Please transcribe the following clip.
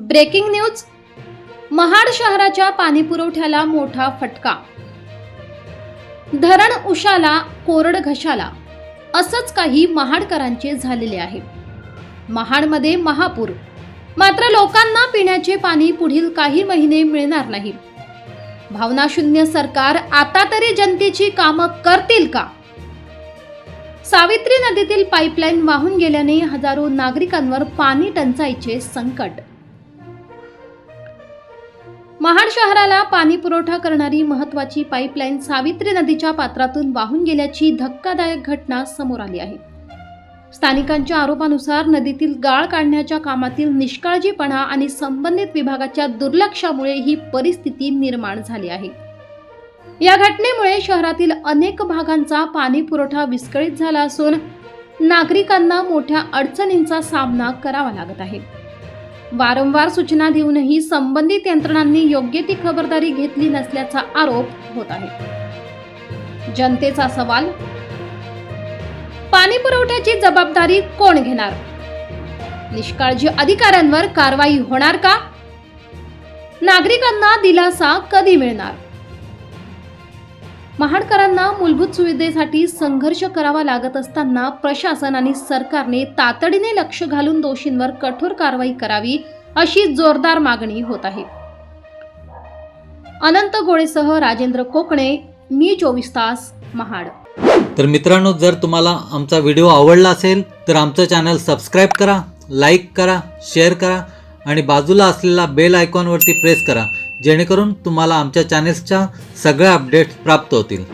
Breaking news. Mahad शहराच्या पाणीपुरवठ्याला मोठा फटका. धरण उशाला कोरड घशाला असंच काही महाडकरांचे झालेले आहे. महाडमध्ये महापूर, मात्र लोकांना पिण्याचे पाणी पुढील काही महिने मिळणार नाही. भावनाशून्य सरकार आता तरी जनतेची कामं करतील का? सावित्री नदीतील पाईपलाईन वाहून गेल्याने हजारो नागरिकांवर पाणी टंचाईचे संकट. महाड शहराला पाणी पुरवठा करणारी महत्त्वाची पाईपलाईन सावित्री नदीच्या पात्रातून वाहून गेल्याची धक्कादायक घटना समोर आली आहे. स्थानिकांच्या आरोपानुसार नदीतील गाळ काढण्याच्या कामातील निष्काळजीपणा आणि संबंधित विभागाच्या दुर्लक्षामुळे ही परिस्थिती निर्माण झाली आहे. या घटनेमुळे शहरातील अनेक भागांचा पाणी पुरवठा विस्कळीत झाला असून नागरिकांना मोठ्या अडचणींचा सामना करावा लागत आहे. वारंवार सूचना देऊनही संबंधित यंत्रणांनी योग्य ती खबरदारी घेतली नसल्याचा आरोप होत आहे. जनतेचा सवाल, पाणी पुरवठ्याची जबाबदारी कोण घेणार? निष्काळजी अधिकाऱ्यांवर कारवाई होणार का? नागरिकांना दिलासा कधी मिळणार? महाडकरांना मूलभूत सुविधेसाठी संघर्ष करावा लागत असताना प्रशासन आणि सरकारने तातडीने लक्ष घालून दोषींवर कठोर कारवाई करावी अशी जोरदार मागणी होत आहे. अनंत गोळेसह राजेंद्र कोकणे, मी 24 तास, महाड. तर मित्रांनो, जर तुम्हाला आमचा व्हिडिओ आवडला असेल तर आमचं चॅनल सबस्क्राईब करा, लाईक करा, शेअर करा आणि बाजूला असलेला बेल आयकॉनवरती प्रेस करा, जेणेकरून तुम्हाला आमच्या चॅनेल्सच्या सगळ्या अपडेट्स प्राप्त होतील.